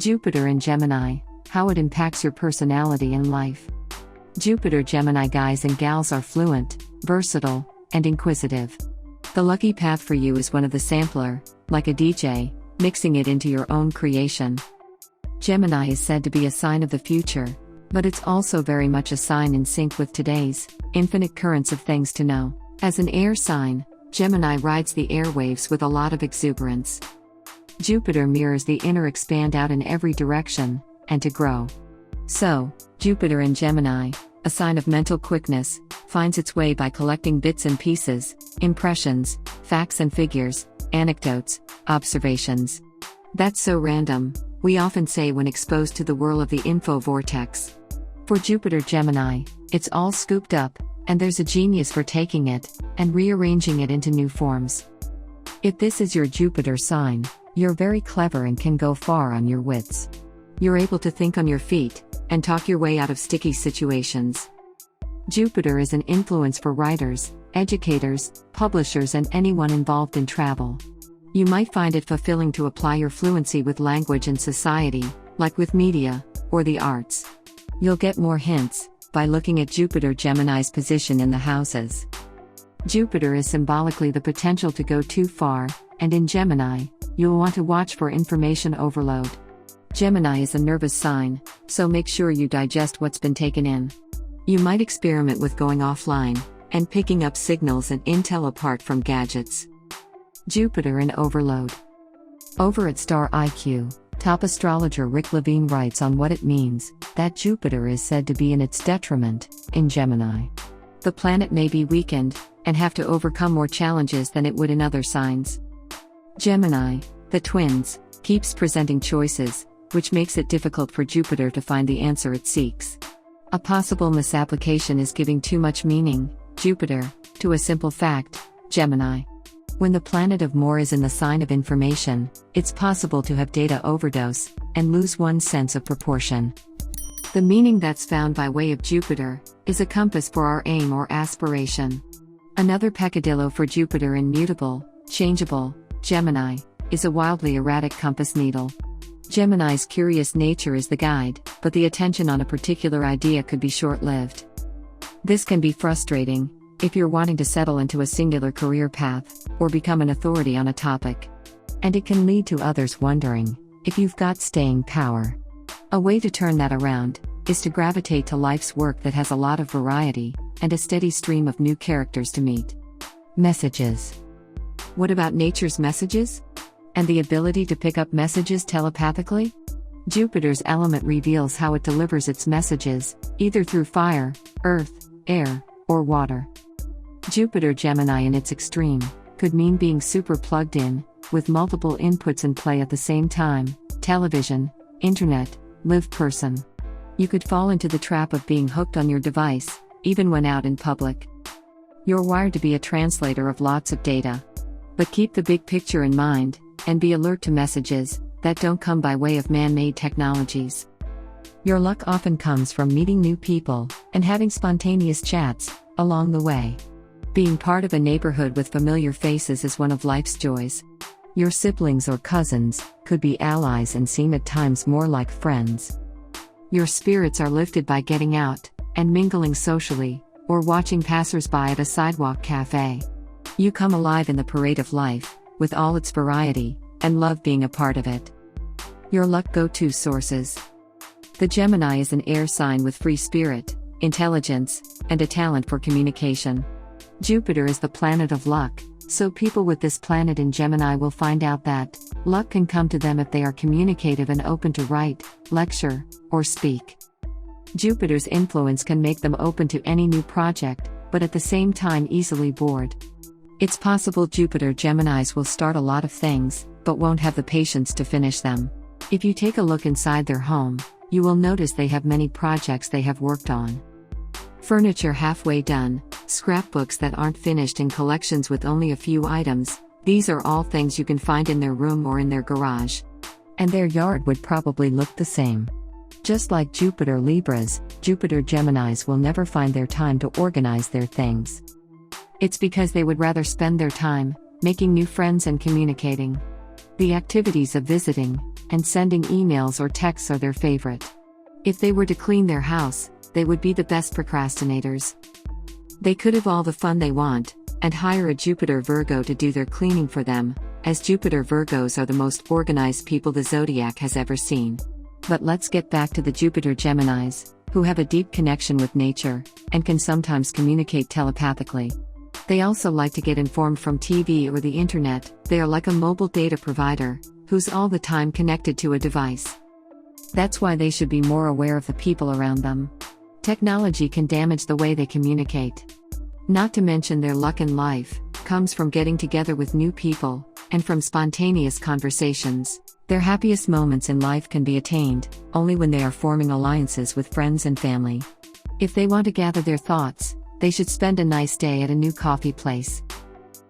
Jupiter in Gemini, how it impacts your personality and life. Jupiter Gemini guys and gals are fluent, versatile, and inquisitive. The lucky path for you is one of the sampler, like a DJ, mixing it into your own creation. Gemini is said to be a sign of the future, but it's also very much a sign in sync with today's infinite currents of things to know. As an air sign, Gemini rides the airwaves with a lot of exuberance. Jupiter mirrors the inner expand out in every direction, and to grow. So, Jupiter in Gemini, a sign of mental quickness, finds its way by collecting bits and pieces, impressions, facts and figures, anecdotes, observations. That's so random, we often say when exposed to the whirl of the info vortex. For Jupiter Gemini, it's all scooped up, and there's a genius for taking it, and rearranging it into new forms. If this is your Jupiter sign, you're very clever and can go far on your wits. You're able to think on your feet, and talk your way out of sticky situations. Jupiter is an influence for writers, educators, publishers and anyone involved in travel. You might find it fulfilling to apply your fluency with language and society, like with media, or the arts. You'll get more hints by looking at Jupiter Gemini's position in the houses. Jupiter is symbolically the potential to go too far, and in Gemini, you'll want to watch for information overload. Gemini is a nervous sign, so make sure you digest what's been taken in. You might experiment with going offline, and picking up signals and intel apart from gadgets. Jupiter in overload. Over at Star IQ, top astrologer Rick Levine writes on what it means, that Jupiter is said to be in its detriment, in Gemini. The planet may be weakened, and have to overcome more challenges than it would in other signs. Gemini, the twins, keeps presenting choices, which makes it difficult for Jupiter to find the answer it seeks. A possible misapplication is giving too much meaning, Jupiter, to a simple fact, Gemini. When the planet of more is in the sign of information, it's possible to have data overdose, and lose one's sense of proportion. The meaning that's found by way of Jupiter, is a compass for our aim or aspiration. Another peccadillo for Jupiter in mutable, changeable, Gemini, is a wildly erratic compass needle. Gemini's curious nature is the guide, but the attention on a particular idea could be short-lived. This can be frustrating, if you're wanting to settle into a singular career path, or become an authority on a topic. And it can lead to others wondering, if you've got staying power. A way to turn that around, is to gravitate to life's work that has a lot of variety, and a steady stream of new characters to meet. Messages. What about nature's messages? And the ability to pick up messages telepathically? Jupiter's element reveals how it delivers its messages, either through fire, earth, air, or water. Jupiter Gemini in its extreme, could mean being super plugged in, with multiple inputs in play at the same time, television, internet, live person. You could fall into the trap of being hooked on your device, even when out in public. You're wired to be a translator of lots of data. But keep the big picture in mind, and be alert to messages that don't come by way of man-made technologies. Your luck often comes from meeting new people, and having spontaneous chats along the way. Being part of a neighborhood with familiar faces is one of life's joys. Your siblings or cousins could be allies and seem at times more like friends. Your spirits are lifted by getting out and mingling socially, or watching passers-by at a sidewalk cafe. You come alive in the parade of life, with all its variety, and love being a part of it. Your luck go-to sources. The Gemini is an air sign with free spirit, intelligence, and a talent for communication. Jupiter is the planet of luck, so people with this planet in Gemini will find out that luck can come to them if they are communicative and open to write, lecture, or speak. Jupiter's influence can make them open to any new project, but at the same time easily bored. It's possible Jupiter Geminis will start a lot of things, but won't have the patience to finish them. If you take a look inside their home, you will notice they have many projects they have worked on. Furniture halfway done, scrapbooks that aren't finished and collections with only a few items, these are all things you can find in their room or in their garage. And their yard would probably look the same. Just like Jupiter Libras, Jupiter Geminis will never find their time to organize their things. It's because they would rather spend their time making new friends and communicating. The activities of visiting, and sending emails or texts are their favorite. If they were to clean their house, they would be the best procrastinators. They could have all the fun they want, and hire a Jupiter Virgo to do their cleaning for them, as Jupiter Virgos are the most organized people the zodiac has ever seen. But let's get back to the Jupiter Geminis, who have a deep connection with nature, and can sometimes communicate telepathically. They also like to get informed from TV or the internet. They are like a mobile data provider, who's all the time connected to a device. That's why they should be more aware of the people around them. Technology can damage the way they communicate. Not to mention their luck in life comes from getting together with new people, and from spontaneous conversations. Their happiest moments in life can be attained only when they are forming alliances with friends and family. If they want to gather their thoughts, they should spend a nice day at a new coffee place.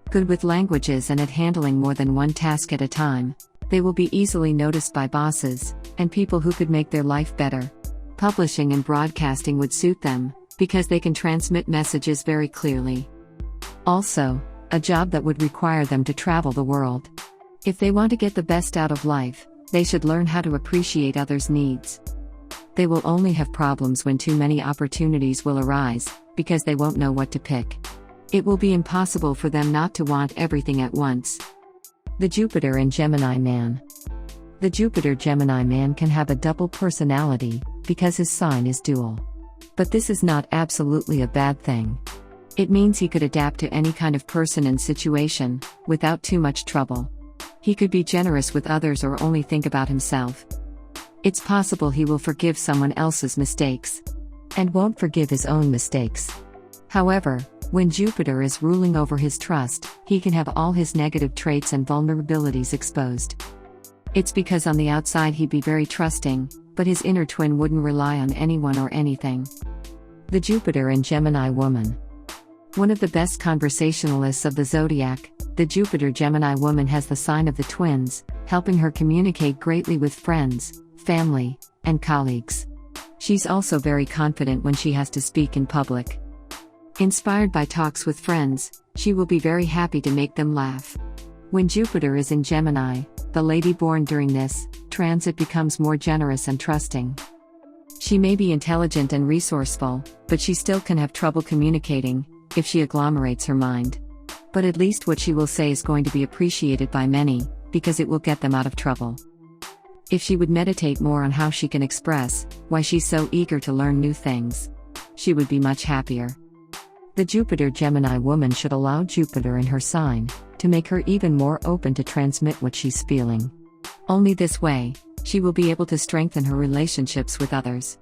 Good with languages and at handling more than one task at a time, they will be easily noticed by bosses and people who could make their life better. Publishing and broadcasting would suit them, because they can transmit messages very clearly. Also, a job that would require them to travel the world. If they want to get the best out of life, they should learn how to appreciate others' needs. They will only have problems when too many opportunities will arise, because they won't know what to pick. It will be impossible for them not to want everything at once. The Jupiter and Gemini man. The Jupiter Gemini man can have a double personality, because his sign is dual. But this is not absolutely a bad thing. It means he could adapt to any kind of person and situation, without too much trouble. He could be generous with others or only think about himself. It's possible he will forgive someone else's mistakes, and won't forgive his own mistakes. However, when Jupiter is ruling over his trust, he can have all his negative traits and vulnerabilities exposed. It's because on the outside he'd be very trusting, but his inner twin wouldn't rely on anyone or anything. The Jupiter and Gemini woman. One of the best conversationalists of the zodiac, the Jupiter Gemini woman has the sign of the twins, helping her communicate greatly with friends, family, and colleagues. She's also very confident when she has to speak in public. Inspired by talks with friends, she will be very happy to make them laugh. When Jupiter is in Gemini, the lady born during this transit becomes more generous and trusting. She may be intelligent and resourceful, but she still can have trouble communicating if she agglomerates her mind. But at least what she will say is going to be appreciated by many, because it will get them out of trouble. If she would meditate more on how she can express why she's so eager to learn new things, she would be much happier. The Jupiter Gemini woman should allow Jupiter in her sign to make her even more open to transmit what she's feeling. Only this way, she will be able to strengthen her relationships with others.